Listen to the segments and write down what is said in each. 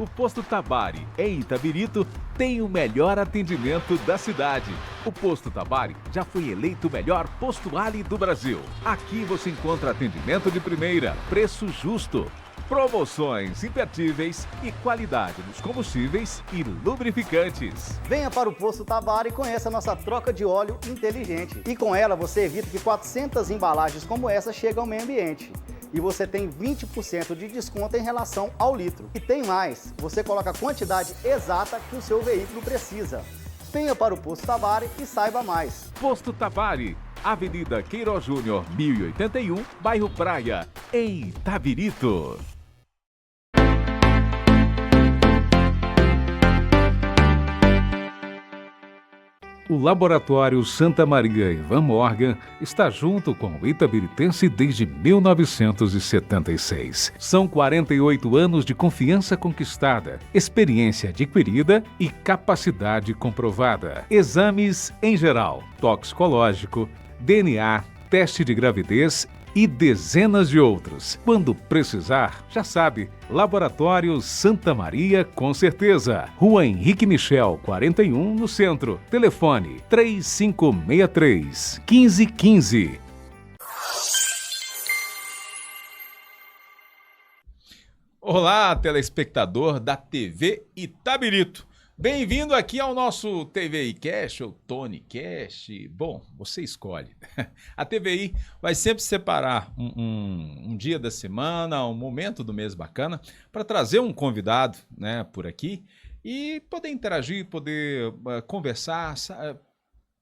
O Posto Tabari, em Itabirito, tem o melhor atendimento da cidade. O Posto Tabari já foi eleito o melhor postuário do Brasil. Aqui você encontra atendimento de primeira, preço justo, promoções impertíveis e qualidade nos combustíveis e lubrificantes. Venha para o Posto Tabari e conheça a nossa troca de óleo inteligente. E com ela você evita que 400 embalagens como essa cheguem ao meio ambiente. E você tem 20% de desconto em relação ao litro. E tem mais, você coloca a quantidade exata que o seu veículo precisa. Venha para o Posto Tabari e saiba mais. Posto Tabari, Avenida Queiroz Júnior, 1081, bairro Praia, em Itabirito. O Laboratório Santa Maria Ivan Morgan está junto com o itabiritense desde 1976. São 48 anos de confiança conquistada, experiência adquirida e capacidade comprovada. Exames em geral, toxicológico, DNA, teste de gravidez e dezenas de outros. Quando precisar, já sabe, Laboratório Santa Maria com certeza. Rua Henrique Michel, 41, no centro. Telefone 3563-1515. Olá, telespectador da TV Itabirito. Bem-vindo aqui ao nosso TVI Cash, ou Tony Cash. Bom, você escolhe. A TVI vai sempre separar um dia da semana, um momento do mês bacana, para trazer um convidado, né, por aqui e poder interagir, poder conversar,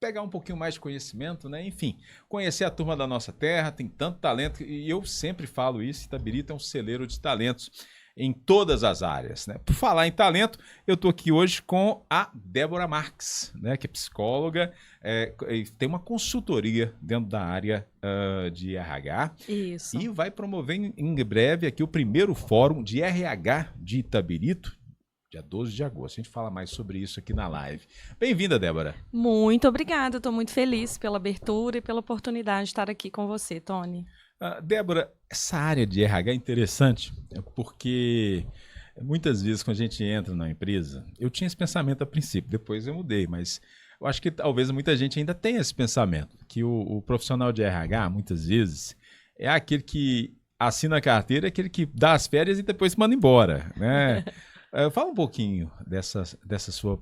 pegar um pouquinho mais de conhecimento, né? Enfim, conhecer a turma da nossa terra, tem tanto talento, e eu sempre falo isso, Itabirito é um celeiro de talentos em todas as áreas, né? Por falar em talento, eu estou aqui hoje com a Débora Marques, né, que é psicóloga, tem uma consultoria dentro da área de RH. Isso. E vai promover em breve aqui o primeiro fórum de RH de Itabirito, dia 12 de agosto. A gente fala mais sobre isso aqui na live. Bem-vinda, Débora. Muito obrigada, estou muito feliz pela abertura e pela oportunidade de estar aqui com você, Tony. Débora, essa área de RH é interessante, porque muitas vezes quando a gente entra na empresa, eu tinha esse pensamento a princípio, depois eu mudei, mas eu acho que talvez muita gente ainda tenha esse pensamento, que o profissional de RH, muitas vezes, é aquele que assina a carteira, é aquele que dá as férias e depois manda embora, né? Fala um pouquinho dessa sua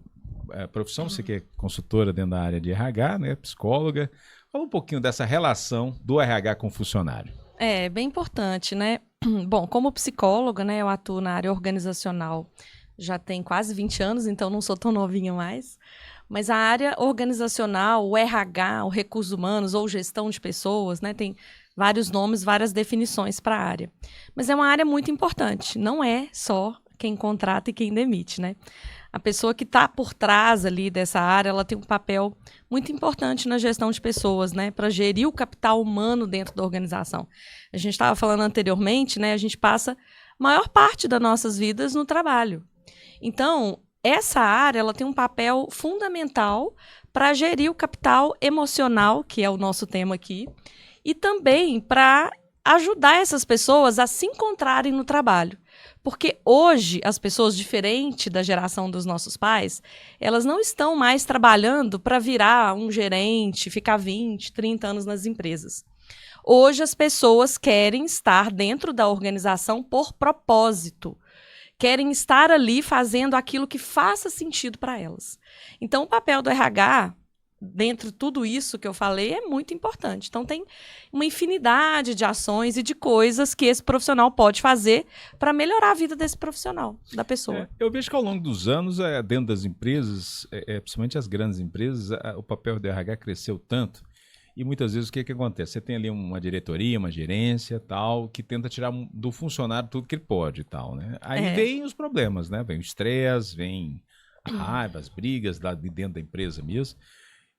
profissão, você que é consultora dentro da área de RH, né, psicóloga. Fala um pouquinho dessa relação do RH com o funcionário. É bem importante, né? Bom, como psicóloga, né, eu atuo na área organizacional já tem quase 20 anos, então não sou tão novinha mais. Mas a área organizacional, o RH, o recursos humanos ou gestão de pessoas, né, tem vários nomes, várias definições para a área. Mas é uma área muito importante, não é só quem contrata e quem demite, né? A pessoa que está por trás ali dessa área, ela tem um papel muito importante na gestão de pessoas, né? Para gerir o capital humano dentro da organização. A gente estava falando anteriormente, né? A gente passa a maior parte das nossas vidas no trabalho. Então, essa área, ela tem um papel fundamental para gerir o capital emocional, que é o nosso tema aqui, e também para ajudar essas pessoas a se encontrarem no trabalho. Porque hoje, as pessoas, diferente da geração dos nossos pais, elas não estão mais trabalhando para virar um gerente, ficar 20, 30 anos nas empresas. Hoje, as pessoas querem estar dentro da organização por propósito. Querem estar ali fazendo aquilo que faça sentido para elas. Então, o papel do RH, dentro de tudo isso que eu falei, é muito importante. Então, tem uma infinidade de ações e de coisas que esse profissional pode fazer para melhorar a vida desse profissional, da pessoa. Eu vejo que ao longo dos anos, dentro das empresas, principalmente as grandes empresas, o papel do RH cresceu tanto. E muitas vezes o que acontece? Você tem ali uma diretoria, uma gerência, tal, que tenta tirar do funcionário tudo que ele pode e tal, né? Aí vem os problemas, né? Vem o estresse, vem a raiva, as brigas lá de dentro da empresa mesmo.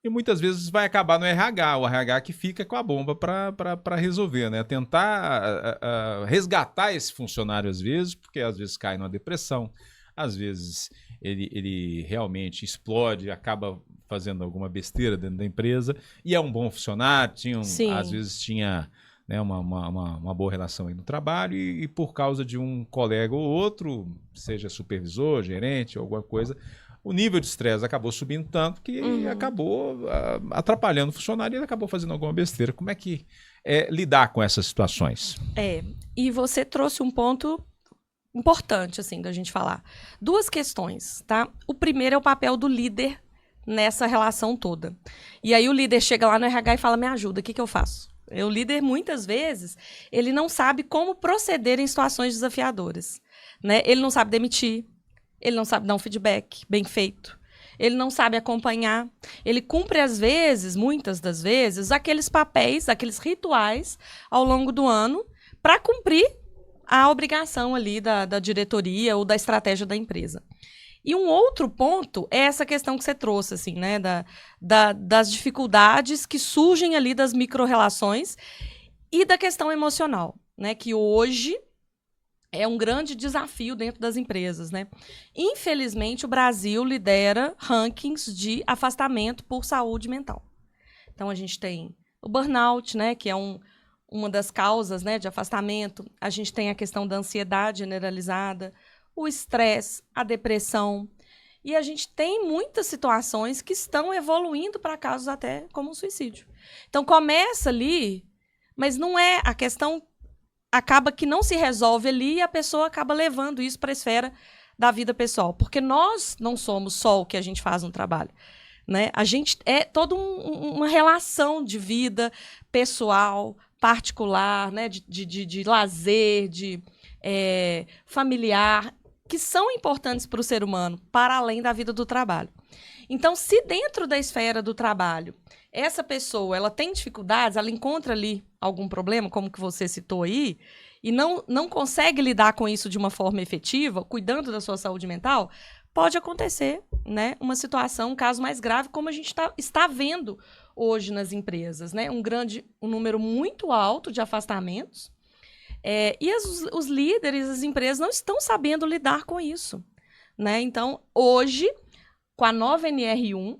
E muitas vezes vai acabar no RH, o RH que fica com a bomba para resolver, né? Tentar resgatar esse funcionário às vezes, porque às vezes cai numa depressão, às vezes ele realmente explode, acaba fazendo alguma besteira dentro da empresa, e é um bom funcionário, às vezes tinha né, uma boa relação aí no trabalho e por causa de um colega ou outro, seja supervisor, gerente ou alguma coisa, o nível de estresse acabou subindo tanto que acabou atrapalhando o funcionário e ele acabou fazendo alguma besteira. Como é que é lidar com essas situações? E você trouxe um ponto importante, assim, da gente falar. Duas questões, tá? O primeiro é o papel do líder nessa relação toda. E aí o líder chega lá no RH e fala, me ajuda, o que eu faço? O líder, muitas vezes, ele não sabe como proceder em situações desafiadoras, né? Ele não sabe demitir, ele não sabe dar um feedback bem feito, ele não sabe acompanhar, ele cumpre, às vezes, muitas das vezes, aqueles papéis, aqueles rituais ao longo do ano para cumprir a obrigação ali da diretoria ou da estratégia da empresa. E um outro ponto é essa questão que você trouxe, assim, né, das dificuldades que surgem ali das micro-relações e da questão emocional, né, que hoje é um grande desafio dentro das empresas, né? Infelizmente, o Brasil lidera rankings de afastamento por saúde mental. Então, a gente tem o burnout, né, que é uma das causas, né, de afastamento. A gente tem a questão da ansiedade generalizada, o estresse, a depressão. E a gente tem muitas situações que estão evoluindo para casos até como o suicídio. Então, começa ali, mas não é a questão... acaba que não se resolve ali e a pessoa acaba levando isso para a esfera da vida pessoal. Porque nós não somos só o que a gente faz no trabalho, né? A gente é toda uma relação de vida pessoal, particular, né? de lazer, familiar, que são importantes para o ser humano, para além da vida do trabalho. Então, se dentro da esfera do trabalho, essa pessoa ela tem dificuldades, ela encontra ali algum problema, como que você citou aí, e não consegue lidar com isso de uma forma efetiva, cuidando da sua saúde mental, pode acontecer, né, uma situação, um caso mais grave, como a gente está vendo hoje nas empresas, né? Um número muito alto de afastamentos, e os líderes, as empresas não estão sabendo lidar com isso, né? Então, hoje, com a nova NR1,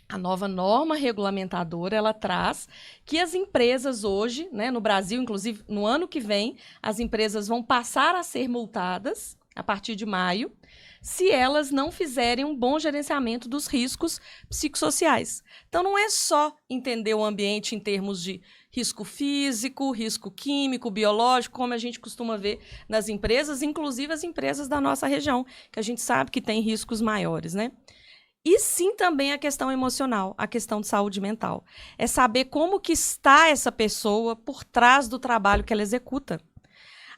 a nova norma regulamentadora, ela traz que as empresas hoje, né, no Brasil, inclusive no ano que vem, as empresas vão passar a ser multadas, a partir de maio, se elas não fizerem um bom gerenciamento dos riscos psicossociais. Então, não é só entender o ambiente em termos de risco físico, risco químico, biológico, como a gente costuma ver nas empresas, inclusive as empresas da nossa região, que a gente sabe que tem riscos maiores, né? E sim também a questão emocional, a questão de saúde mental. É saber como que está essa pessoa por trás do trabalho que ela executa.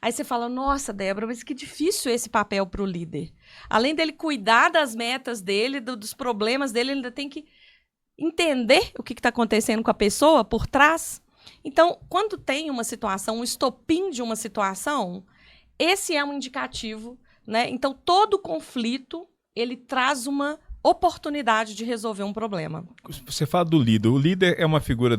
Aí você fala, nossa, Débora, mas que difícil esse papel para o líder. Além dele cuidar das metas dele, dos problemas dele, ele ainda tem que entender o que está acontecendo com a pessoa por trás. Então, quando tem uma situação, um estopim de uma situação, esse é um indicativo, né? Então, todo conflito, ele traz uma oportunidade de resolver um problema. Você fala do líder. O líder é uma figura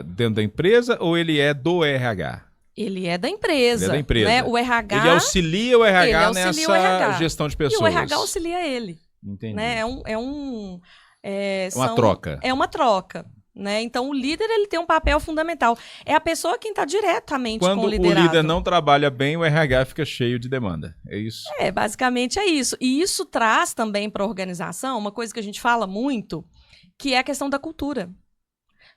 dentro da empresa ou ele é do RH? Ele é da empresa. Ele é da empresa. Né? O RH... Ele auxilia o RH nessa gestão de pessoas. E o RH auxilia ele. Entendi. Né? Uma troca. É uma troca. Né? Então, o líder ele tem um papel fundamental. É a pessoa quem está diretamente com o liderado. Quando o líder não trabalha bem, o RH fica cheio de demanda. É isso? Basicamente é isso. E isso traz também para a organização uma coisa que a gente fala muito, que é a questão da cultura.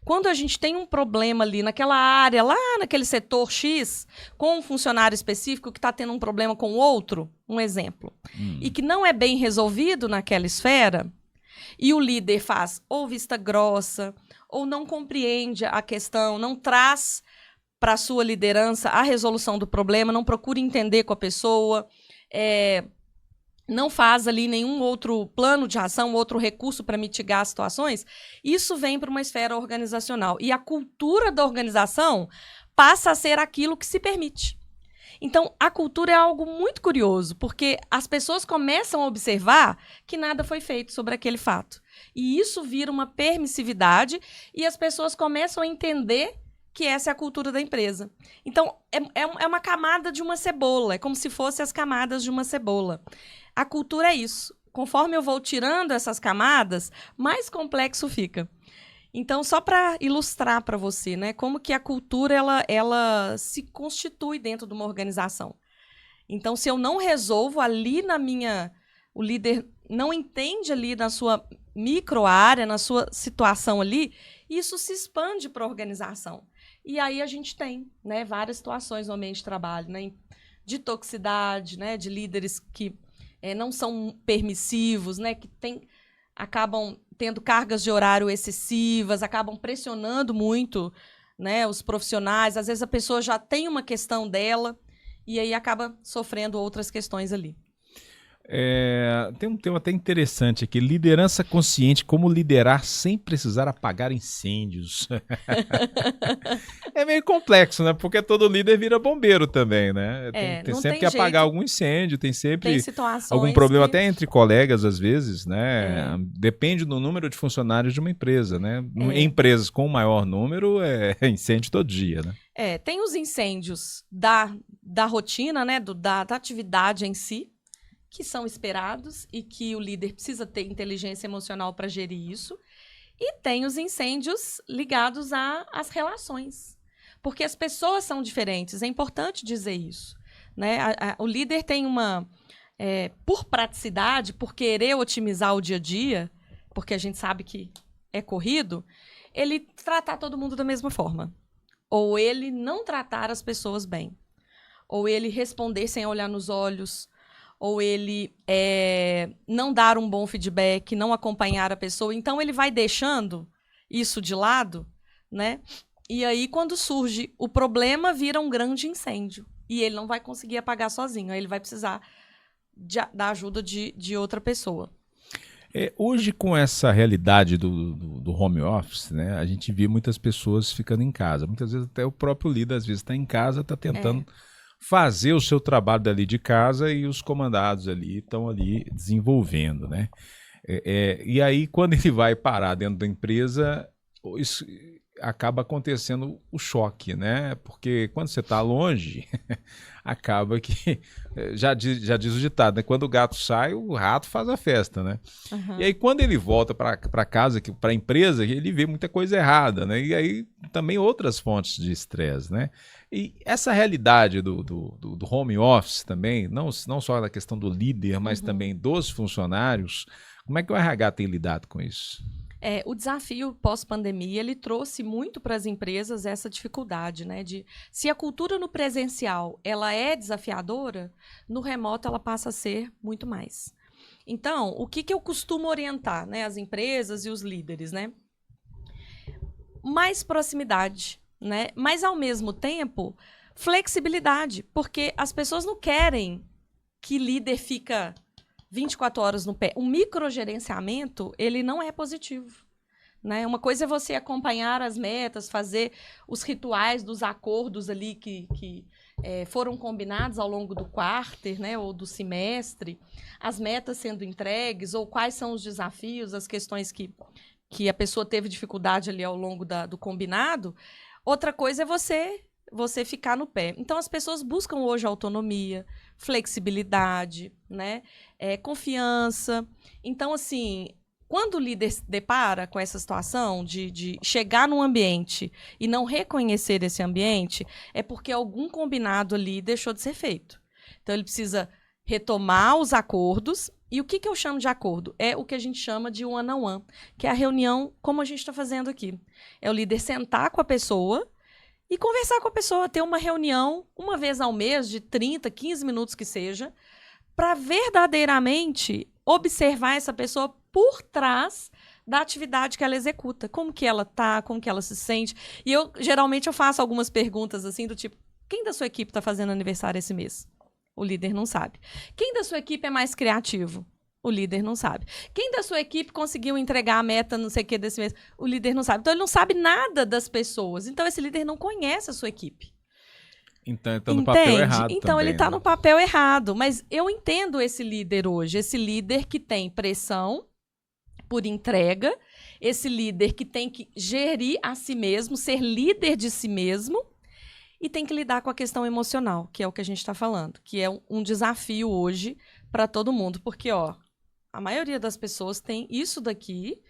Quando a gente tem um problema ali naquela área, lá naquele setor X, com um funcionário específico que está tendo um problema com outro, um exemplo, e que não é bem resolvido naquela esfera, e o líder faz ou vista grossa, ou não compreende a questão, não traz para a sua liderança a resolução do problema, não procura entender com a pessoa, não faz ali nenhum outro plano de ação, outro recurso para mitigar as situações, isso vem para uma esfera organizacional. E a cultura da organização passa a ser aquilo que se permite. Então, a cultura é algo muito curioso, porque as pessoas começam a observar que nada foi feito sobre aquele fato. E isso vira uma permissividade e as pessoas começam a entender que essa é a cultura da empresa. Então, é uma camada de uma cebola, é como se fossem as camadas de uma cebola. A cultura é isso. Conforme eu vou tirando essas camadas, mais complexo fica. Então, só para ilustrar para você, né, como que a cultura ela se constitui dentro de uma organização. Então, se eu não resolvo ali o líder não entende ali na sua micro área, na sua situação ali, isso se expande para a organização. E aí a gente tem, né, várias situações no ambiente de trabalho, né, de toxicidade, né, de líderes que não são permissivos, né, que acabam tendo cargas de horário excessivas, acabam pressionando muito, né, os profissionais. Às vezes a pessoa já tem uma questão dela e aí acaba sofrendo outras questões ali. Tem um tema até interessante aqui, liderança consciente, como liderar sem precisar apagar incêndios. É meio complexo, né? Porque todo líder vira bombeiro também, né? Tem sempre que apagar algum incêndio, tem sempre algum problema até entre colegas às vezes, né? Depende do número de funcionários de uma empresa, né? Em empresas com maior número, é incêndio todo dia, né? Tem os incêndios da rotina, né? Da atividade em si, que são esperados e que o líder precisa ter inteligência emocional para gerir isso. E tem os incêndios ligados às relações. Porque as pessoas são diferentes, é importante dizer isso, né? O líder tem por praticidade, por querer otimizar o dia a dia, porque a gente sabe que é corrido, ele tratar todo mundo da mesma forma. Ou ele não tratar as pessoas bem. Ou ele responder sem olhar nos olhos, ou ele não dar um bom feedback, não acompanhar a pessoa. Então, ele vai deixando isso de lado, né? E aí, quando surge o problema, vira um grande incêndio. E ele não vai conseguir apagar sozinho. Aí ele vai precisar da ajuda de outra pessoa. Hoje, com essa realidade do home office, né, a gente vê muitas pessoas ficando em casa. Muitas vezes até o próprio líder, às vezes, está em casa, está tentando fazer o seu trabalho dali de casa e os comandados ali estão ali desenvolvendo, né? E aí, quando ele vai parar dentro da empresa, isso acaba acontecendo o choque, né? Porque quando você está longe, acaba que, já diz o ditado, né? Quando o gato sai, o rato faz a festa, né? Uhum. E aí, quando ele volta para casa, para a empresa, ele vê muita coisa errada, né? E aí, também outras fontes de estresse, né? E essa realidade do home office também, não só na questão do líder, mas também dos funcionários, como é que o RH tem lidado com isso? O desafio pós-pandemia, ele trouxe muito para as empresas essa dificuldade, né? Se a cultura no presencial ela é desafiadora, no remoto ela passa a ser muito mais. Então, o que eu costumo orientar, né, as empresas e os líderes, né? Mais proximidade, né? Mas, ao mesmo tempo, flexibilidade, porque as pessoas não querem que líder fica 24 horas no pé. O microgerenciamento, ele não é positivo, né? Uma coisa é você acompanhar as metas, fazer os rituais dos acordos ali que foram combinados ao longo do quarter, né, ou do semestre, as metas sendo entregues, ou quais são os desafios, as questões que a pessoa teve dificuldade ali ao longo do combinado. Outra coisa é você ficar no pé. Então, as pessoas buscam hoje autonomia, flexibilidade, né? Confiança. Então, assim, quando o líder se depara com essa situação de chegar num ambiente e não reconhecer esse ambiente, é porque algum combinado ali deixou de ser feito. Então, ele precisa retomar os acordos. E o que eu chamo de acordo? É o que a gente chama de one-on-one, que é a reunião como a gente está fazendo aqui. É o líder sentar com a pessoa e conversar com a pessoa, ter uma reunião uma vez ao mês, de 30, 15 minutos que seja, para verdadeiramente observar essa pessoa por trás da atividade que ela executa. Como que ela tá, como que ela se sente. E geralmente eu faço algumas perguntas assim do tipo, quem da sua equipe está fazendo aniversário esse mês? O líder não sabe. Quem da sua equipe é mais criativo? O líder não sabe. Quem da sua equipe conseguiu entregar a meta não sei o que desse mês? O líder não sabe. Então, ele não sabe nada das pessoas. Então, esse líder não conhece a sua equipe. Então, ele está no papel errado. Então, também, ele está né? no papel errado. Mas eu entendo esse líder hoje. Esse líder que tem pressão por entrega. Esse líder que tem que gerir a si mesmo, ser líder de si mesmo. E tem que lidar com a questão emocional, que é o que a gente está falando. Que é um desafio hoje para todo mundo. Porque, a maioria das pessoas tem isso daqui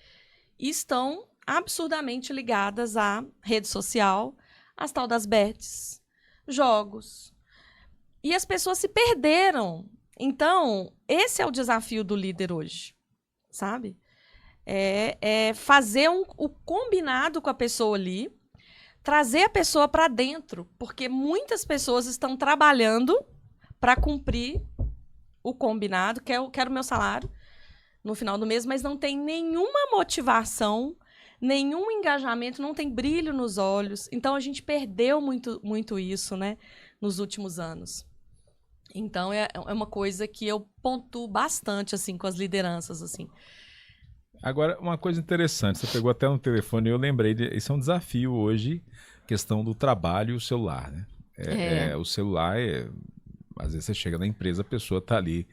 e estão absurdamente ligadas à rede social, às tal das bets, jogos. E as pessoas se perderam. Então, esse é o desafio do líder hoje, sabe? É fazer o combinado com a pessoa ali, trazer a pessoa para dentro, porque muitas pessoas estão trabalhando para cumprir o combinado, quero o meu salário no final do mês, mas não tem nenhuma motivação, nenhum engajamento, não tem brilho nos olhos. Então, a gente perdeu muito, muito isso, né, nos últimos anos. Então, é uma coisa que eu pontuo bastante, assim, com as lideranças, assim. Agora, uma coisa interessante, você pegou até no telefone e eu lembrei, isso é um desafio hoje, questão do trabalho e o celular, né? O celular, às vezes você chega na empresa, a pessoa tá ali,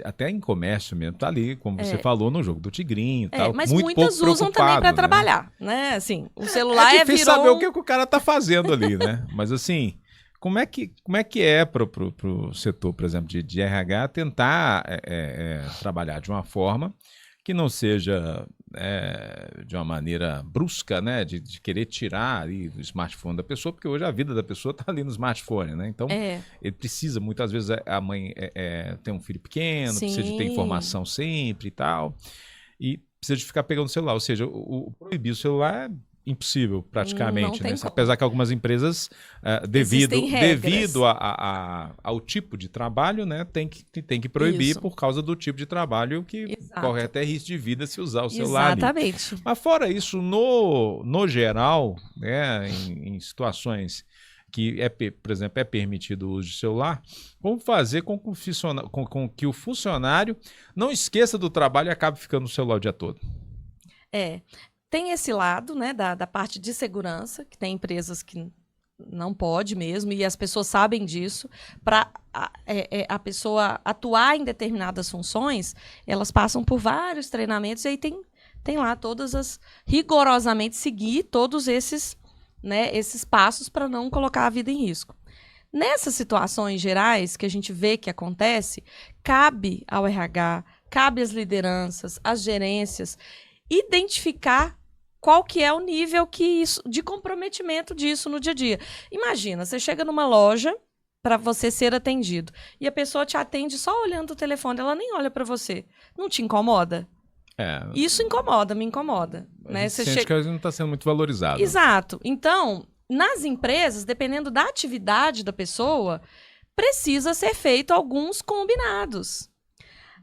até em comércio mesmo, tá ali, como você falou, no jogo do tigrinho e tal, mas muito muitas pouco usam também para né? trabalhar, né? Assim, o celular É difícil virou saber o que o cara tá fazendo ali, né? Mas assim, como é que é pro setor, por exemplo, de RH tentar trabalhar de uma forma que não seja de uma maneira brusca, né, de querer tirar ali o smartphone da pessoa, porque hoje a vida da pessoa está ali no smartphone, né? Então, ele precisa, muitas vezes, a mãe tem um filho pequeno, precisa de ter informação sempre e tal, e precisa de ficar pegando o celular. Ou seja, proibir o celular é impossível, praticamente, né? Apesar que algumas empresas, devido ao tipo de trabalho, né, tem que proibir por causa do tipo de trabalho que corre até risco de vida se usar o celular. Exatamente. Ali. Mas fora isso, no geral, né, em situações que, por exemplo, é permitido o uso de celular, como fazer com que o funcionário não esqueça do trabalho e acabe ficando no celular o dia todo? Tem esse lado, né, da parte de segurança, que tem empresas que não pode mesmo, e as pessoas sabem disso. Para a pessoa atuar em determinadas funções, elas passam por vários treinamentos, e aí tem lá rigorosamente seguir todos esses, né, esses passos para não colocar a vida em risco. Nessas situações gerais que a gente vê que acontece, cabe ao RH, cabe às lideranças, às gerências, identificar qual que é o nível de comprometimento disso no dia a dia. Imagina, você chega numa loja para você ser atendido e a pessoa te atende só olhando o telefone, ela nem olha para você. Não te incomoda? Isso me incomoda. Né? Você sente que não está sendo muito valorizado. Exato. Então, nas empresas, dependendo da atividade da pessoa, precisa ser feito alguns combinados.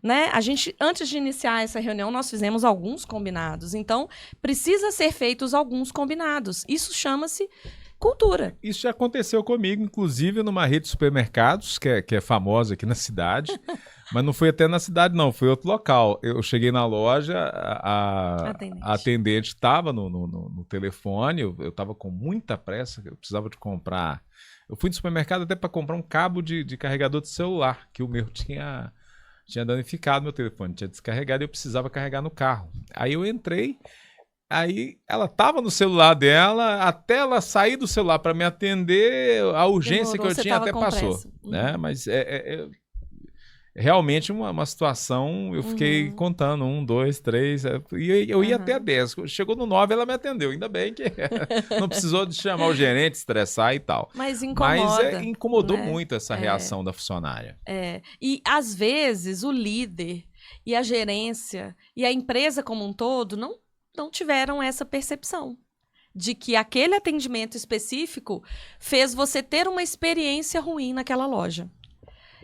Né? A gente, antes de iniciar essa reunião, nós fizemos alguns combinados. Então, precisa ser feitos alguns combinados. Isso chama-se cultura. Isso já aconteceu comigo, inclusive numa rede de supermercados, que é famosa aqui na cidade. Mas não foi até na cidade, não. Foi outro local. Eu cheguei na loja, a atendente estava no telefone. Eu estava com muita pressa, eu precisava de comprar. Eu fui no supermercado até para comprar um cabo de carregador de celular, que o meu tinha danificado meu telefone, tinha descarregado e eu precisava carregar no carro. Aí eu entrei, aí ela estava no celular dela, até ela sair do celular para me atender, a urgência que eu tinha até passou. Né? Mas realmente uma situação, eu fiquei contando, 1, 2, 3, e eu ia até 10. Chegou no 9, ela me atendeu, ainda bem que não precisou de chamar o gerente, estressar e tal. Mas incomoda. Mas incomodou muito essa reação da funcionária. E às vezes o líder e a gerência e a empresa como um todo não tiveram essa percepção de que aquele atendimento específico fez você ter uma experiência ruim naquela loja.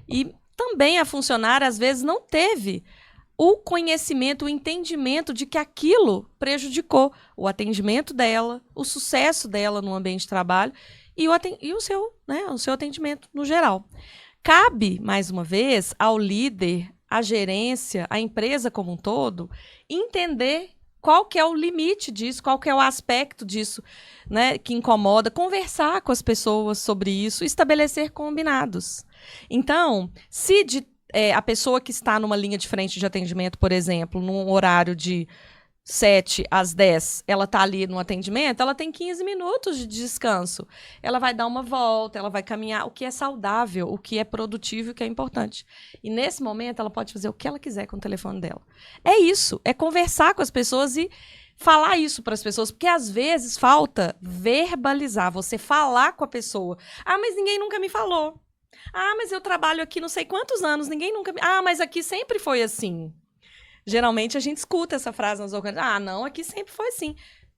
E também a funcionária, às vezes, não teve o conhecimento, o entendimento de que aquilo prejudicou o atendimento dela, o sucesso dela no ambiente de trabalho e o seu atendimento no geral. Cabe, mais uma vez, ao líder, à gerência, à empresa como um todo, entender qual que é o limite disso, qual que é o aspecto disso, né, que incomoda, conversar com as pessoas sobre isso, estabelecer combinados. Então, se a pessoa que está numa linha de frente de atendimento, por exemplo, num horário de 7 às 10, ela está ali no atendimento, ela tem 15 minutos de descanso. Ela vai dar uma volta, ela vai caminhar, o que é saudável, o que é produtivo e o que é importante. E nesse momento, ela pode fazer o que ela quiser com o telefone dela. É isso, é conversar com as pessoas e falar isso para as pessoas, porque às vezes falta verbalizar, você falar com a pessoa. Ah, mas ninguém nunca me falou. Ah, mas eu trabalho aqui não sei quantos anos, ninguém nunca me... Ah, mas aqui sempre foi assim. Geralmente a gente escuta essa frase nas organizações. Ah, não, aqui sempre foi assim.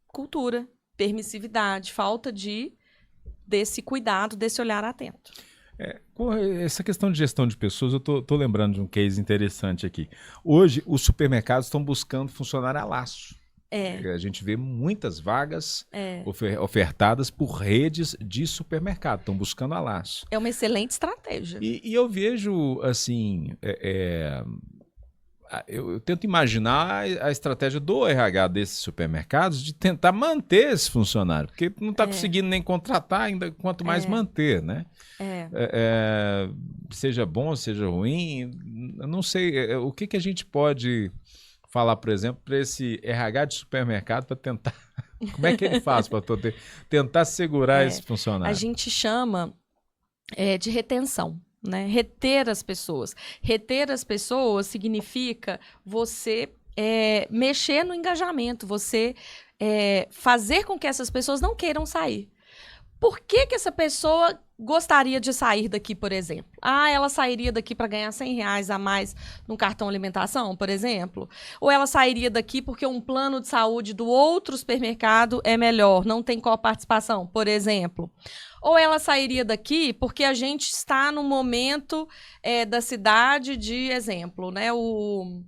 Cultura, permissividade, falta desse cuidado, desse olhar atento. Com essa questão de gestão de pessoas, eu tô lembrando de um case interessante aqui. Hoje, os supermercados estão buscando funcionário a laço. A gente vê muitas vagas ofertadas por redes de supermercado, estão buscando a laço. É uma excelente estratégia. E eu vejo, assim, eu tento imaginar a estratégia do RH desses supermercados de tentar manter esse funcionário, porque não está conseguindo nem contratar ainda, quanto mais manter, né? Seja bom, seja ruim, eu não sei, o que a gente pode falar, por exemplo, para esse RH de supermercado para tentar, como é que ele faz para tentar segurar esse funcionário? A gente chama de retenção. Né? Reter as pessoas. Reter as pessoas significa você mexer no engajamento, você fazer com que essas pessoas não queiram sair. Por que essa pessoa gostaria de sair daqui, por exemplo? Ah, ela sairia daqui para ganhar R$100 a mais no cartão alimentação, por exemplo? Ou ela sairia daqui porque um plano de saúde do outro supermercado é melhor, não tem coparticipação, por exemplo? Ou ela sairia daqui porque a gente está no momento da cidade de exemplo, né? O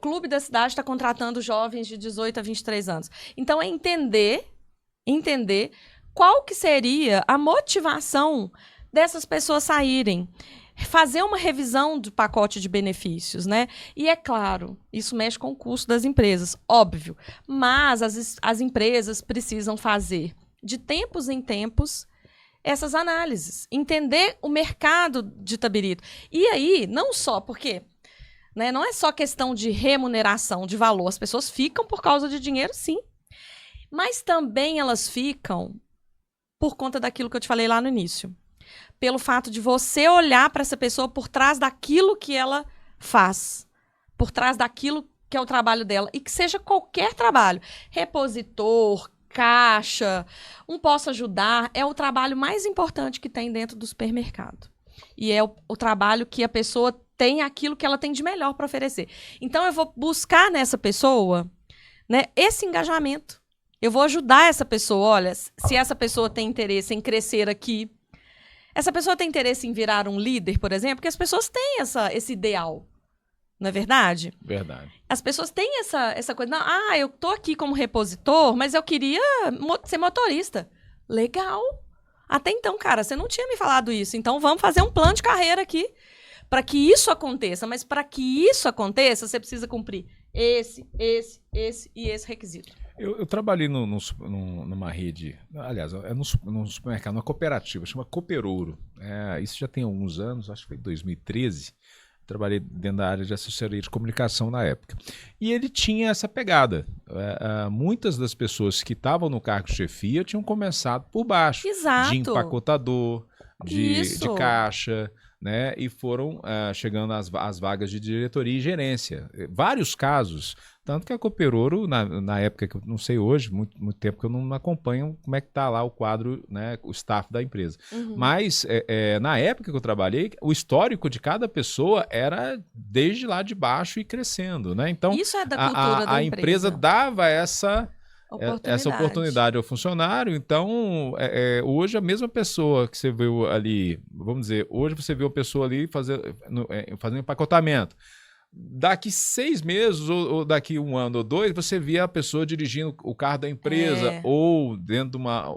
clube da cidade está contratando jovens de 18 a 23 anos. Então, é entender qual que seria a motivação dessas pessoas saírem. Fazer uma revisão do pacote de benefícios, né? E é claro, isso mexe com o custo das empresas, óbvio. Mas as empresas precisam fazer, de tempos em tempos, essas análises. Entender o mercado de Itabirito. E aí, não só porque... Né, não é só questão de remuneração, de valor. As pessoas ficam por causa de dinheiro, sim. Mas também elas ficam por conta daquilo que eu te falei lá no início. Pelo fato de você olhar para essa pessoa por trás daquilo que ela faz. Por trás daquilo que é o trabalho dela. E que seja qualquer trabalho. Repositor, caixa, posso ajudar. É o trabalho mais importante que tem dentro do supermercado. E é o trabalho que a pessoa tem aquilo que ela tem de melhor para oferecer. Então, eu vou buscar nessa pessoa, né, esse engajamento. Eu vou ajudar essa pessoa. Olha, se essa pessoa tem interesse em crescer aqui, essa pessoa tem interesse em virar um líder, por exemplo, porque as pessoas têm esse ideal. Não é verdade? Verdade. As pessoas têm essa coisa. Não, eu tô aqui como repositor, mas eu queria ser motorista. Legal. Até então, cara, você não tinha me falado isso. Então, vamos fazer um plano de carreira aqui para que isso aconteça. Mas para que isso aconteça, você precisa cumprir esse e esse requisito. Eu trabalhei numa rede, aliás, num supermercado, numa cooperativa, chama Cooperouro. Isso já tem alguns anos, acho que foi em 2013. Trabalhei dentro da área de assessoria de comunicação na época. E ele tinha essa pegada. Muitas das pessoas que estavam no cargo de chefia tinham começado por baixo. Exato. De empacotador, de caixa, né? E foram chegando às vagas de diretoria e gerência. Vários casos. Tanto que a Cooperouro, na época, que eu não sei hoje, muito tempo que eu não acompanho como é que está lá o quadro, né, o staff da empresa. Uhum. Mas, na época que eu trabalhei, o histórico de cada pessoa era desde lá de baixo e crescendo, né? Então, isso é da cultura da empresa dava essa oportunidade ao funcionário. Então, hoje a mesma pessoa que você viu ali, vamos dizer, hoje você viu a pessoa ali fazendo empacotamento. Daqui 6 meses ou daqui 1 ano ou 2, você via a pessoa dirigindo o carro da empresa ou dentro de uma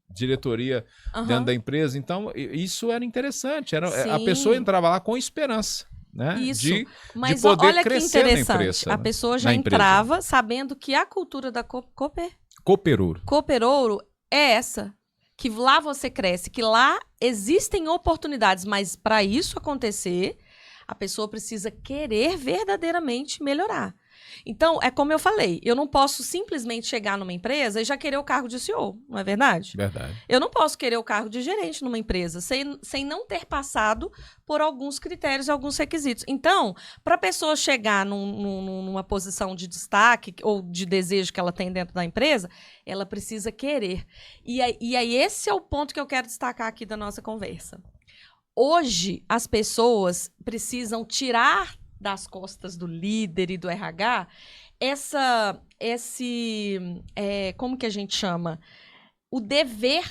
diretoria dentro da empresa. Então, isso era interessante. A pessoa entrava lá com esperança. Né? Isso. Mas de poder olha que crescer interessante. Na empresa, a pessoa já entrava sabendo que a cultura da Cooperouro é essa. Que lá você cresce, que lá existem oportunidades, mas para isso acontecer, a pessoa precisa querer verdadeiramente melhorar. Então, é como eu falei, eu não posso simplesmente chegar numa empresa e já querer o cargo de CEO, não é verdade? Verdade. Eu não posso querer o cargo de gerente numa empresa sem não ter passado por alguns critérios e alguns requisitos. Então, para a pessoa chegar numa posição de destaque ou de desejo que ela tem dentro da empresa, ela precisa querer. E aí esse é o ponto que eu quero destacar aqui da nossa conversa. Hoje, as pessoas precisam tirar das costas do líder e do RH como que a gente chama? O dever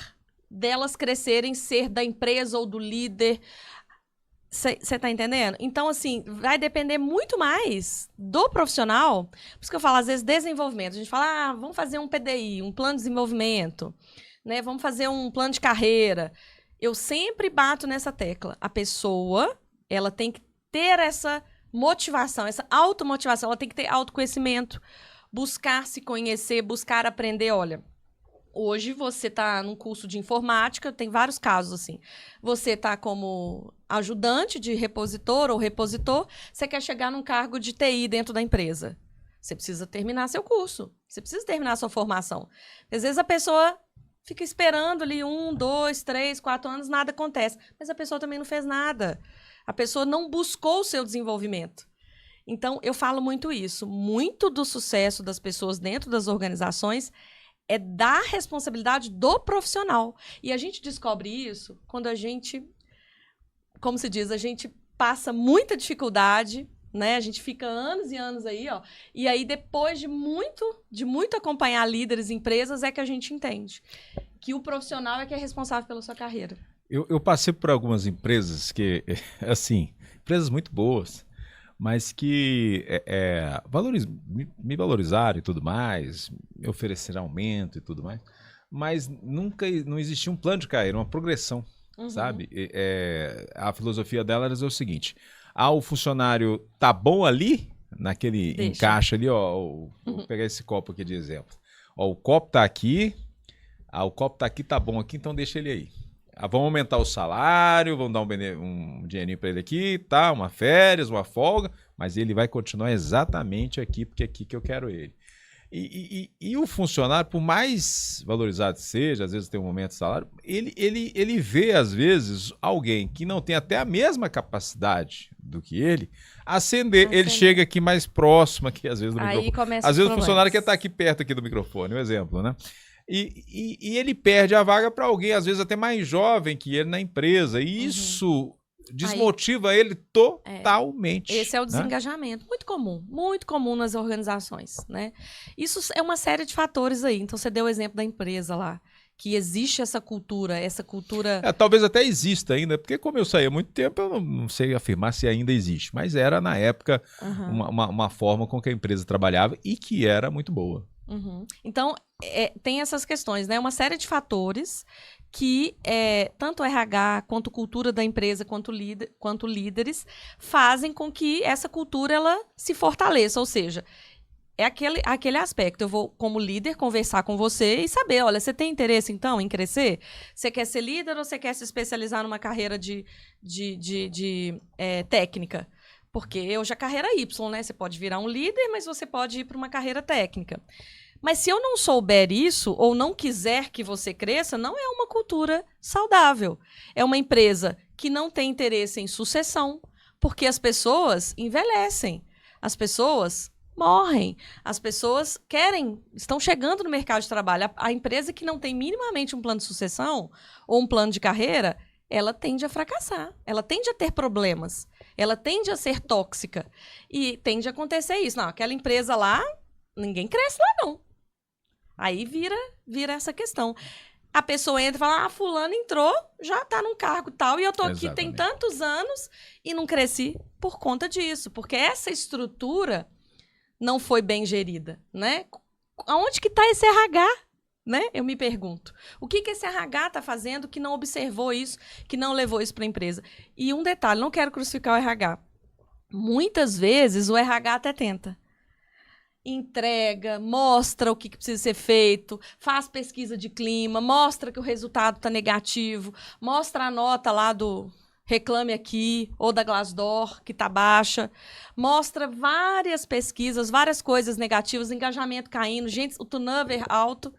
delas crescerem, ser da empresa ou do líder. Você tá entendendo? Então, assim, vai depender muito mais do profissional. Por isso que eu falo, às vezes, desenvolvimento. A gente fala, vamos fazer um PDI, um plano de desenvolvimento, né? Vamos fazer um plano de carreira. Eu sempre bato nessa tecla. A pessoa, ela tem que ter essa motivação, essa automotivação. Ela tem que ter autoconhecimento, buscar se conhecer, buscar aprender. Olha, hoje você está num curso de informática, tem vários casos assim. Você está como ajudante de repositor ou repositor, você quer chegar num cargo de TI dentro da empresa. Você precisa terminar seu curso, você precisa terminar sua formação. Às vezes a pessoa fica esperando ali 1, 2, 3, 4 anos, nada acontece. Mas a pessoa também não fez nada. A pessoa não buscou o seu desenvolvimento. Então, eu falo muito isso. Muito do sucesso das pessoas dentro das organizações é da responsabilidade do profissional. E a gente descobre isso quando a gente, como se diz, a gente passa muita dificuldade, né? A gente fica anos e anos aí, ó. E aí, depois de muito acompanhar líderes e empresas, é que a gente entende que o profissional é que é responsável pela sua carreira. Eu passei por algumas empresas que, assim, empresas muito boas, mas que me valorizaram e tudo mais, me ofereceram aumento e tudo mais, mas não existia um plano de carreira, uma progressão, sabe? A filosofia dela era o seguinte: o funcionário tá bom ali, naquele encaixe ali, ó, vou pegar esse copo aqui de exemplo. Ó, o copo tá aqui, tá bom aqui, então deixa ele aí. Vamos aumentar o salário, vamos dar um dinheirinho para ele aqui, tá? Uma férias, uma folga, mas ele vai continuar exatamente aqui, porque é aqui que eu quero ele. E o funcionário, por mais valorizado seja, às vezes tem um momento de salário, ele vê, às vezes, alguém que não tem até a mesma capacidade do que ele, ascender. Ele chega aqui mais próximo, aqui, às vezes, do microfone. Às vezes o funcionário quer estar aqui perto aqui do microfone, um exemplo, né? E ele perde a vaga para alguém, às vezes até mais jovem que ele na empresa. E isso desmotiva ele totalmente. Esse é o desengajamento. Né? Muito comum nas organizações, né? Isso é uma série de fatores aí. Então, você deu o exemplo da empresa lá, que existe essa cultura. Talvez até exista ainda, porque como eu saí há muito tempo, eu não sei afirmar se ainda existe. Mas era, na época, uma forma com que a empresa trabalhava e que era muito boa. Então, tem essas questões, né? Uma série de fatores que tanto o RH, quanto cultura da empresa, quanto líderes, fazem com que essa cultura ela se fortaleça. Ou seja, é aquele aspecto. Eu vou, como líder, conversar com você e saber, olha, você tem interesse, então, em crescer? Você quer ser líder ou você quer se especializar numa carreira de técnica? Porque hoje a carreira Y, né? Você pode virar um líder, mas você pode ir para uma carreira técnica. Mas se eu não souber isso, ou não quiser que você cresça, não é uma cultura saudável. É uma empresa que não tem interesse em sucessão, porque as pessoas envelhecem, as pessoas morrem, as pessoas estão chegando no mercado de trabalho. A empresa que não tem minimamente um plano de sucessão ou um plano de carreira, ela tende a fracassar, ela tende a ter problemas, ela tende a ser tóxica e tende a acontecer isso. Não, aquela empresa lá, ninguém cresce lá não. Aí vira essa questão. A pessoa entra e fala, fulano entrou, já está num cargo tal, e eu estou aqui tem tantos anos e não cresci por conta disso, porque essa estrutura não foi bem gerida, né? Aonde que está esse RH? Né? Eu me pergunto. O que esse RH está fazendo que não observou isso, que não levou isso para a empresa? E um detalhe, não quero crucificar o RH. Muitas vezes o RH até tenta. Entrega, mostra o que precisa ser feito, faz pesquisa de clima, mostra que o resultado está negativo, mostra a nota lá do Reclame Aqui, ou da Glassdoor, que está baixa. Mostra várias pesquisas, várias coisas negativas, engajamento caindo, gente, o turnover alto.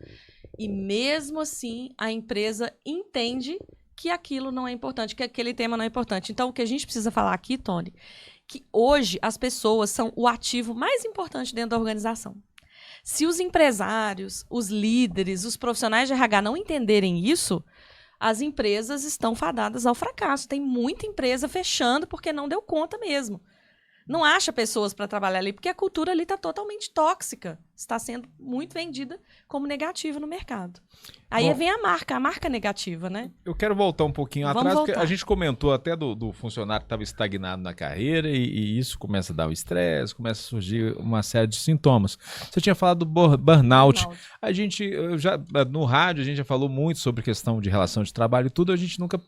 E mesmo assim, a empresa entende que aquilo não é importante, que aquele tema não é importante. Então, o que a gente precisa falar aqui, Tony, que hoje as pessoas são o ativo mais importante dentro da organização. Se os empresários, os líderes, os profissionais de RH não entenderem isso, as empresas estão fadadas ao fracasso. Tem muita empresa fechando porque não deu conta mesmo. Não acha pessoas para trabalhar ali, porque a cultura ali está totalmente tóxica. Está sendo muito vendida como negativa no mercado. Aí vem a marca negativa, né? Eu quero voltar um pouquinho Vamos atrás, voltar. porque a gente comentou até do funcionário que estava estagnado na carreira e isso começa a dar o estresse, começa a surgir uma série de sintomas. Você tinha falado do burnout. A gente, no rádio, a gente já falou muito sobre questão de relação de trabalho e tudo, a gente nunca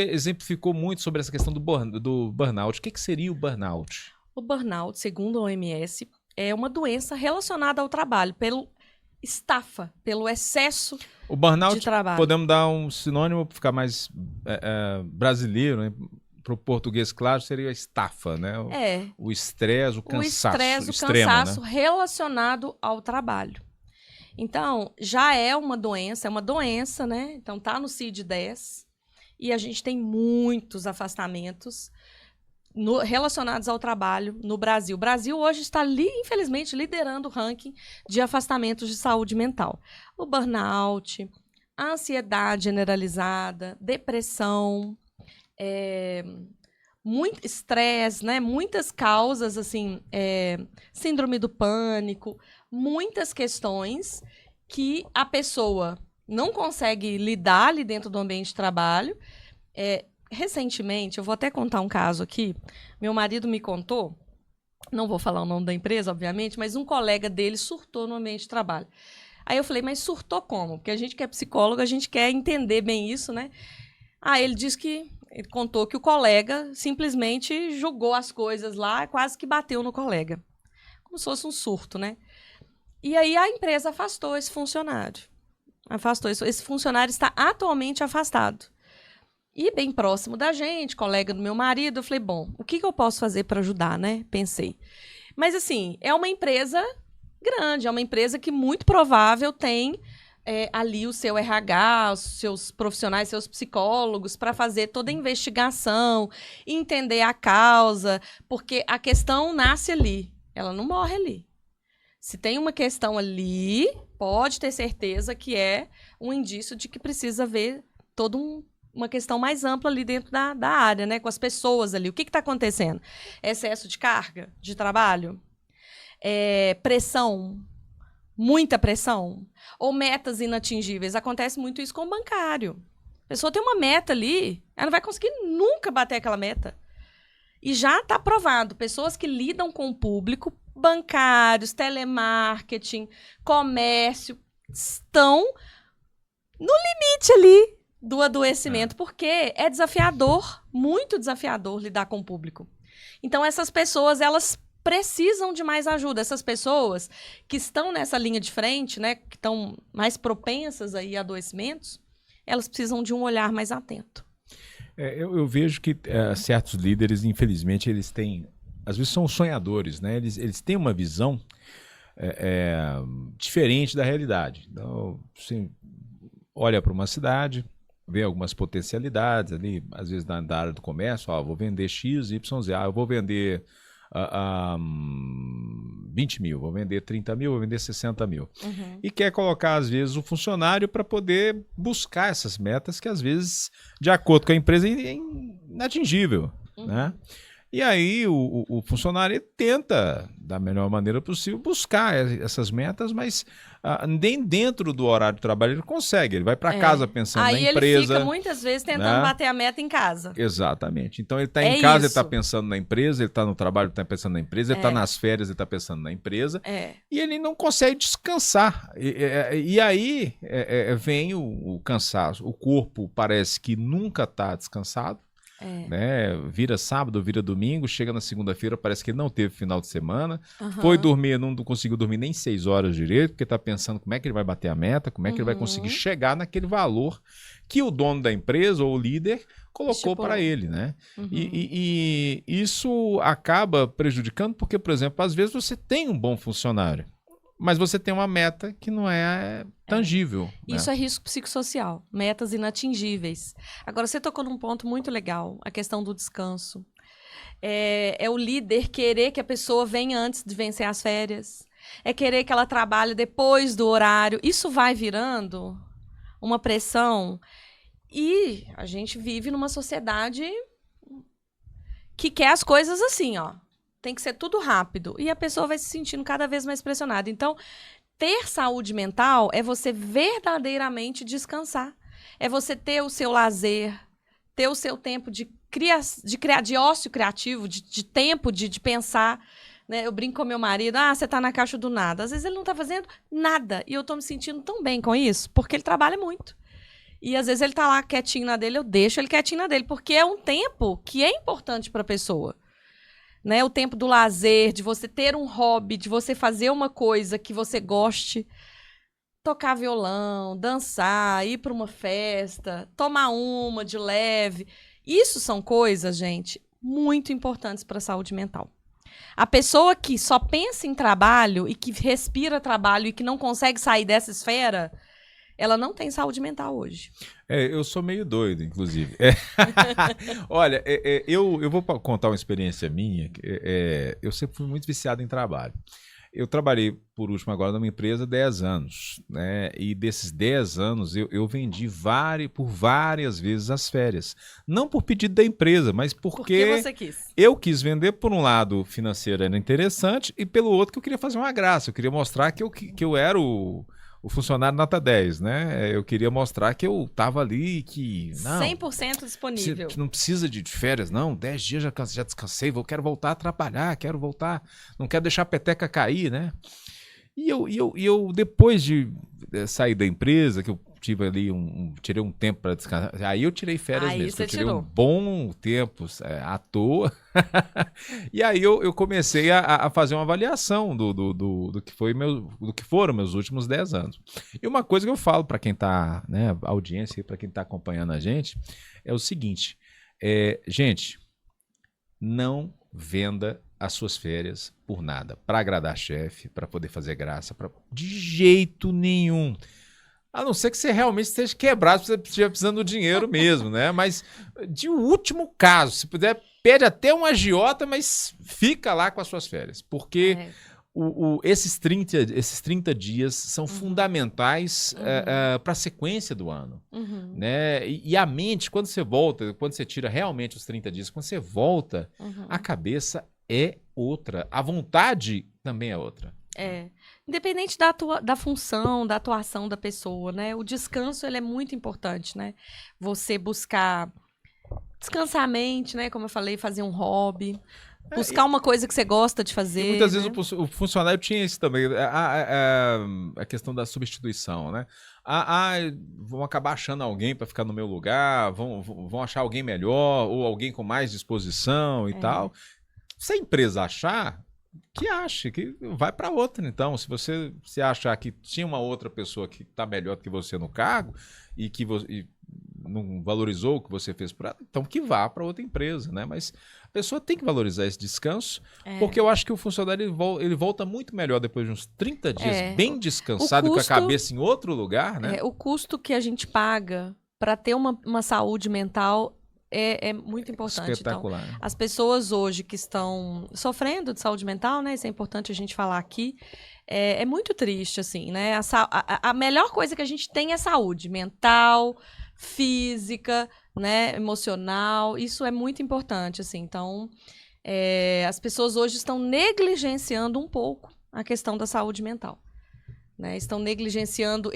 exemplificou muito sobre essa questão do burnout. O que seria o burnout? O burnout, segundo a OMS, é uma doença relacionada ao trabalho, pelo estafa, pelo excesso O burnout, de trabalho. podemos dar um sinônimo para ficar mais brasileiro, né? Para o português, claro, seria a estafa, né? O estresse, o cansaço o extremo, cansaço né? relacionado ao trabalho. Então, já é uma doença, né? Então, tá no CID-10 e a gente tem muitos afastamentos relacionados ao trabalho no Brasil. O Brasil hoje está, infelizmente, liderando o ranking de afastamentos de saúde mental. O burnout, a ansiedade generalizada, depressão, muito estresse, né? Muitas causas, assim, síndrome do pânico, muitas questões que a pessoa não consegue lidar ali dentro do ambiente de trabalho. Recentemente, eu vou até contar um caso aqui, meu marido me contou, não vou falar o nome da empresa, obviamente, mas um colega dele surtou no ambiente de trabalho. Aí eu falei, mas surtou como? Porque a gente que é psicólogo, a gente quer entender bem isso, né? Ele contou que o colega simplesmente jogou as coisas lá, quase que bateu no colega. Como se fosse um surto, né? E aí a empresa afastou esse funcionário. Esse funcionário está atualmente afastado. E bem próximo da gente, colega do meu marido, eu falei, bom, o que eu posso fazer para ajudar, né? Pensei. Mas, assim, é uma empresa grande, é uma empresa que muito provável tem ali o seu RH, os seus profissionais, seus psicólogos, para fazer toda a investigação, entender a causa, porque a questão nasce ali, ela não morre ali. Se tem uma questão ali, pode ter certeza que é um indício de que precisa ver toda uma questão mais ampla ali dentro da área, né? Com as pessoas ali. O que está acontecendo? Excesso de carga de trabalho? Pressão? Muita pressão? Ou metas inatingíveis? Acontece muito isso com o bancário. A pessoa tem uma meta ali, ela não vai conseguir nunca bater aquela meta. E já está provado, pessoas que lidam com o público, bancários, telemarketing, comércio, estão no limite ali do adoecimento, porque é desafiador, muito desafiador lidar com o público. Então, essas pessoas, elas precisam de mais ajuda. Essas pessoas que estão nessa linha de frente, né, que estão mais propensas aí a adoecimentos, elas precisam de um olhar mais atento. Eu vejo que certos líderes, infelizmente, eles têm, às vezes são sonhadores, né? Eles têm uma visão diferente da realidade. Então, você olha para uma cidade, vê algumas potencialidades ali, às vezes da área do comércio, vou vender X, Y, Z, eu vou vender 20 mil, vou vender 30 mil, vou vender 60 mil. Uhum. E quer colocar, às vezes, o funcionário para poder buscar essas metas que, às vezes, de acordo com a empresa, é inatingível, né? E aí o funcionário tenta, da melhor maneira possível, buscar essas metas, mas nem dentro do horário de trabalho ele consegue. Ele vai para casa pensando na empresa. Aí ele fica muitas vezes tentando bater a meta em casa. Exatamente. Então ele está em casa, ele está pensando na empresa, ele está no trabalho, ele está pensando na empresa, ele está nas férias, ele está pensando na empresa. E ele não consegue descansar. E aí vem o cansaço. O corpo parece que nunca está descansado. Né? Vira sábado, vira domingo, chega na segunda-feira, parece que ele não teve final de semana, foi dormir, não conseguiu dormir nem 6 horas direito, porque está pensando como é que ele vai bater a meta, como é que ele vai conseguir chegar naquele valor que o dono da empresa ou o líder colocou Estipulou. para ele, né? Uhum. E isso acaba prejudicando porque, por exemplo, às vezes você tem um bom funcionário, mas você tem uma meta que não é tangível. Né? Isso é risco psicossocial, metas inatingíveis. Agora, você tocou num ponto muito legal, a questão do descanso. É o líder querer que a pessoa venha antes de vencer as férias. É querer que ela trabalhe depois do horário. Isso vai virando uma pressão. E a gente vive numa sociedade que quer as coisas assim, ó. Tem que ser tudo rápido. E a pessoa vai se sentindo cada vez mais pressionada. Então, ter saúde mental é você verdadeiramente descansar. É você ter o seu lazer, ter o seu tempo de ócio criativo, de tempo de pensar. Né? Eu brinco com meu marido, você tá na caixa do nada. Às vezes ele não tá fazendo nada. E eu tô me sentindo tão bem com isso, porque ele trabalha muito. E às vezes ele tá lá quietinho na dele, eu deixo ele quietinho na dele, porque é um tempo que é importante para a pessoa. Né? O tempo do lazer, de você ter um hobby, de você fazer uma coisa que você goste. Tocar violão, dançar, ir para uma festa, tomar uma de leve. Isso são coisas, gente, muito importantes para a saúde mental. A pessoa que só pensa em trabalho e que respira trabalho e que não consegue sair dessa esfera, ela não tem saúde mental hoje. Eu sou meio doido, inclusive. Olha, eu vou contar uma experiência minha. Eu sempre fui muito viciado em trabalho. Eu trabalhei, por último, agora numa empresa 10 anos, né? E desses 10 anos eu vendi por várias vezes as férias. Não por pedido da empresa, mas porque você quis. Eu quis vender, por um lado, financeiro era interessante, e pelo outro que eu queria fazer uma graça. Eu queria mostrar que eu era o funcionário nota 10, né? Eu queria mostrar que eu estava ali, que... Não, 100% disponível. você não precisa de férias, não. 10 dias já descansei, quero voltar a trabalhar, quero voltar, não quero deixar a peteca cair, né? E eu depois de sair da empresa, que eu tive ali tirei um tempo para descansar, aí eu tirei férias mesmo, eu tirei um bom tempo à toa. E aí eu comecei a fazer uma avaliação do que foram meus últimos 10 anos. E uma coisa que eu falo para quem está, né, audiência, para quem está acompanhando a gente, é o seguinte, gente, não venda as suas férias por nada, para agradar chefe, para poder fazer graça, de jeito nenhum. A não ser que você realmente esteja quebrado, você esteja precisando do dinheiro mesmo, né? Mas de último caso, se puder, pede até um agiota, mas fica lá com as suas férias, porque esses 30 dias são fundamentais para a sequência do ano. Né? E a mente, quando você volta, quando você tira realmente os 30 dias, quando você volta, a cabeça é outra. A vontade também é outra. Independente da função, da atuação da pessoa, né? O descanso, ele é muito importante, né? Você buscar descansar a mente, né? Como eu falei, fazer um hobby. Buscar uma coisa que você gosta de fazer. E muitas vezes o funcionário tinha isso também, a questão da substituição, né? Vão acabar achando alguém para ficar no meu lugar, vão achar alguém melhor ou alguém com mais disposição e tal. Se a empresa achar, que ache, que vai para outra. Então, se você achar que tinha uma outra pessoa que está melhor do que você no cargo e que você não valorizou o que você fez por ela, então que vá para outra empresa, né? Mas a pessoa tem que valorizar esse descanso, porque eu acho que o funcionário ele volta muito melhor depois de uns 30 dias bem descansado, com a cabeça em outro lugar, né? O custo que a gente paga para ter uma saúde mental é muito importante. Espetacular. Então, as pessoas hoje que estão sofrendo de saúde mental, né? Isso é importante a gente falar aqui. É muito triste, assim, né? A melhor coisa que a gente tem é saúde mental, física, né? Emocional. Isso é muito importante, assim. Então, as pessoas hoje estão negligenciando um pouco a questão da saúde mental. Né, estão negligenciando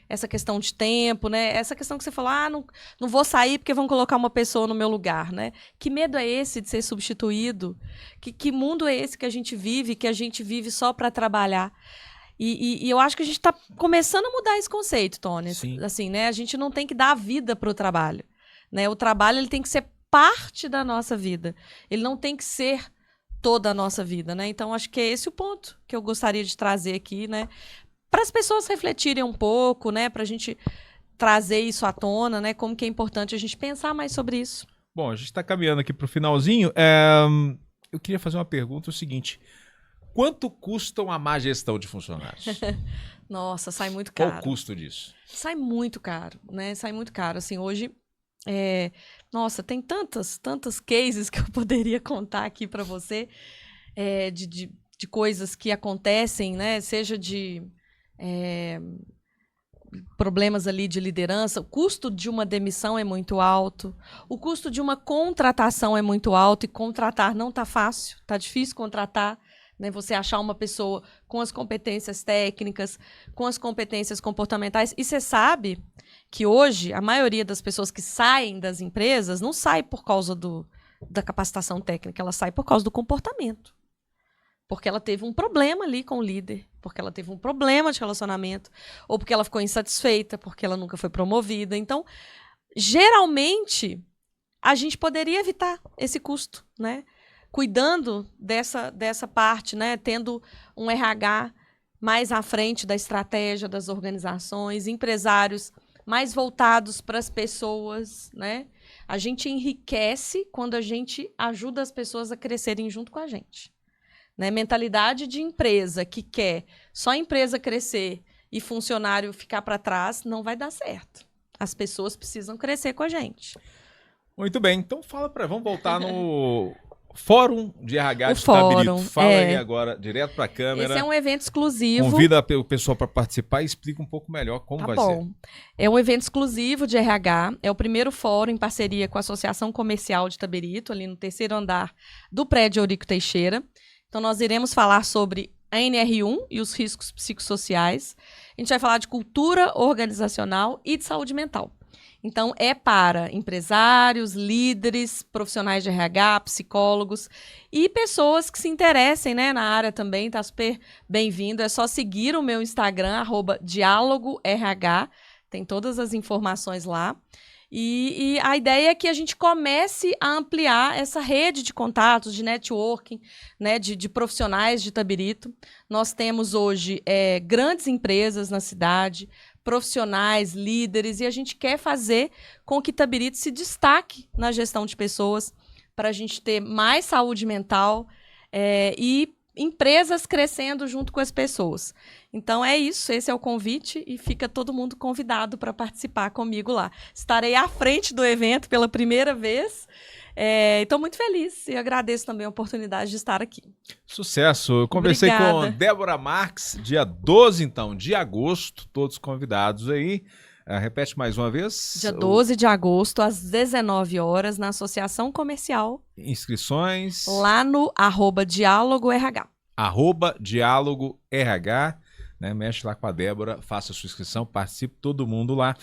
essa questão de tempo, né? Essa questão que você falou, não vou sair porque vão colocar uma pessoa no meu lugar, né? Que medo é esse de ser substituído? Que mundo é esse que a gente vive só para trabalhar? E eu acho que a gente está começando a mudar esse conceito, Tony. Sim. Assim, né? A gente não tem que dar a vida para o trabalho. Né? O trabalho ele tem que ser parte da nossa vida. Ele não tem que ser toda a nossa vida, né? Então, acho que é esse o ponto que eu gostaria de trazer aqui, né? Para as pessoas refletirem um pouco, né? Para a gente trazer isso à tona, né? Como que é importante a gente pensar mais sobre isso. Bom, a gente está caminhando aqui para o finalzinho. Eu queria fazer uma pergunta, o seguinte. Quanto custa uma má gestão de funcionários? Nossa, sai muito caro. Qual o custo disso? Sai muito caro, né? Sai muito caro. Assim, hoje, nossa, tem tantas cases que eu poderia contar aqui para você, de coisas que acontecem, né? Seja de problemas ali de liderança. O custo de uma demissão é muito alto. O custo de uma contratação é muito alto e contratar não tá fácil, tá difícil contratar. Né, você achar uma pessoa com as competências técnicas, com as competências comportamentais. E você sabe que hoje a maioria das pessoas que saem das empresas não sai por causa da capacitação técnica, ela sai por causa do comportamento. Porque ela teve um problema ali com o líder, porque ela teve um problema de relacionamento, ou porque ela ficou insatisfeita, porque ela nunca foi promovida. Então, geralmente, a gente poderia evitar esse custo, né? Cuidando dessa parte, né? Tendo um RH mais à frente da estratégia das organizações, empresários mais voltados para as pessoas, né? A gente enriquece quando a gente ajuda as pessoas a crescerem junto com a gente. Né? Mentalidade de empresa que quer só a empresa crescer e funcionário ficar para trás, não vai dar certo. As pessoas precisam crescer com a gente. Muito bem, então vamos voltar no Fórum de RH de Fórum, Itabirito. Fala aí agora, direto para a câmera. Esse é um evento exclusivo. Convida o pessoal para participar e explica um pouco melhor como vai ser. É um evento exclusivo de RH. É o primeiro fórum em parceria com a Associação Comercial de Itabirito, ali no 3º andar do prédio Eurico Teixeira. Então, nós iremos falar sobre a NR1 e os riscos psicossociais. A gente vai falar de cultura organizacional e de saúde mental. Então, é para empresários, líderes, profissionais de RH, psicólogos e pessoas que se interessem, né, na área também. Está super bem-vindo. É só seguir o meu Instagram, @dialogorh. Tem todas as informações lá. E a ideia é que a gente comece a ampliar essa rede de contatos, de networking, né, de profissionais de Itabirito. Nós temos hoje grandes empresas na cidade, profissionais, líderes, e a gente quer fazer com que Itabirito se destaque na gestão de pessoas, para a gente ter mais saúde mental e empresas crescendo junto com as pessoas. Então é isso, esse é o convite e fica todo mundo convidado para participar comigo lá. Estarei à frente do evento pela primeira vez. Estou muito feliz e agradeço também a oportunidade de estar aqui. Sucesso! Eu conversei com Débora Marques, dia 12, então, de agosto, todos convidados aí. Repete mais uma vez. Dia 12 de agosto, às 19 horas, na Associação Comercial. Inscrições. Lá no @dialogorh. @dialogorh, né? Mexe lá com a Débora, faça a sua inscrição, participe todo mundo lá.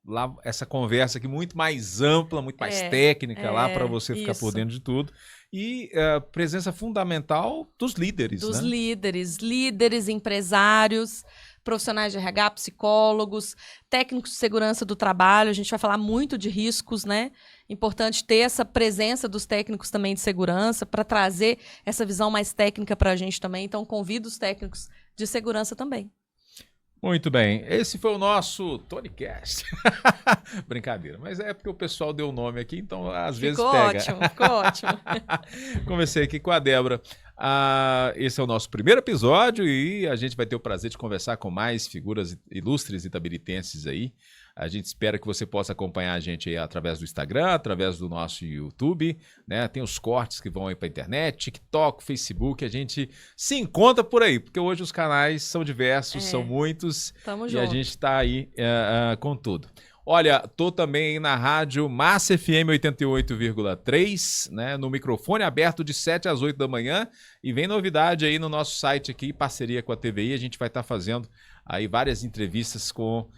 Lá essa conversa aqui muito mais ampla, muito mais técnica lá para você ficar por dentro de tudo. E presença fundamental dos líderes. Dos né? líderes, empresários, profissionais de RH, psicólogos, técnicos de segurança do trabalho. A gente vai falar muito de riscos, né? Importante ter essa presença dos técnicos também de segurança para trazer essa visão mais técnica para a gente também. Então, convido os técnicos de segurança também. Muito bem, esse foi o nosso TonyCast. Brincadeira, mas é porque o pessoal deu o nome aqui, então às vezes pega. Ficou ótimo. Conversei aqui com a Débora. Esse é o nosso primeiro episódio e a gente vai ter o prazer de conversar com mais figuras ilustres itabiritenses aí. A gente espera que você possa acompanhar a gente aí através do Instagram, através do nosso YouTube, né? Tem os cortes que vão aí para a internet, TikTok, Facebook, a gente se encontra por aí, porque hoje os canais são diversos, são muitos. Tamo e junto. a gente está aí com tudo. Olha, tô também na rádio Massa FM 88,3, né? No microfone aberto de 7 às 8 da manhã. E vem novidade aí no nosso site aqui, parceria com a TVI. A gente vai estar fazendo aí várias entrevistas com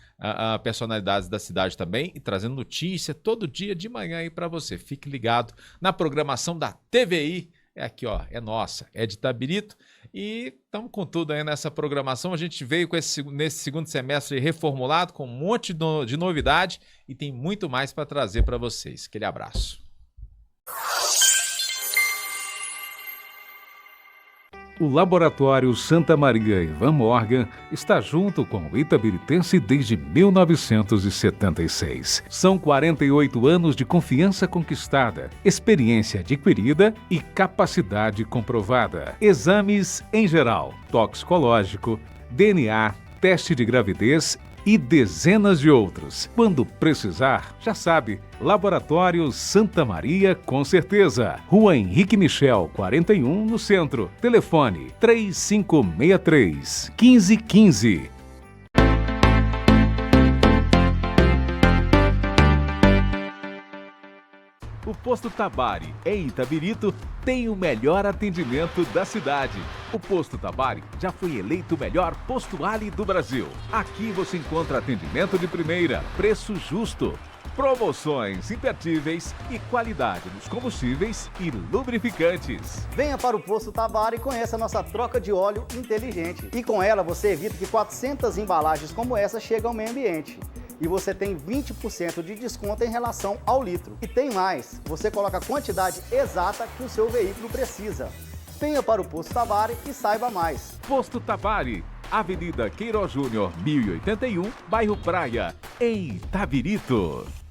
personalidades da cidade também e trazendo notícia todo dia de manhã aí para você. Fique ligado na programação da TVI. É aqui, ó, é nossa, é de Itabirito. E estamos com tudo aí nessa programação. A gente veio com nesse segundo semestre reformulado, com um monte de novidade e tem muito mais para trazer para vocês. Aquele abraço. O Laboratório Santa Maria Ivan Morgan está junto com o itabiritense desde 1976. São 48 anos de confiança conquistada, experiência adquirida e capacidade comprovada. Exames em geral, toxicológico, DNA, teste de gravidez e dezenas de outros. Quando precisar, já sabe, Laboratório Santa Maria com certeza. Rua Henrique Michel, 41, no centro. Telefone 3563-1515. O Posto Tabari, em Itabirito, tem o melhor atendimento da cidade. O Posto Tabari já foi eleito o melhor posto Ali do Brasil. Aqui você encontra atendimento de primeira, preço justo, promoções imperdíveis e qualidade nos combustíveis e lubrificantes. Venha para o Posto Tabari e conheça a nossa troca de óleo inteligente. E com ela você evita que 400 embalagens como essa cheguem ao meio ambiente. E você tem 20% de desconto em relação ao litro. E tem mais, você coloca a quantidade exata que o seu veículo precisa. Venha para o Posto Tabari e saiba mais. Posto Tabari, Avenida Queiroz Júnior, 1081, bairro Praia, em Itabirito.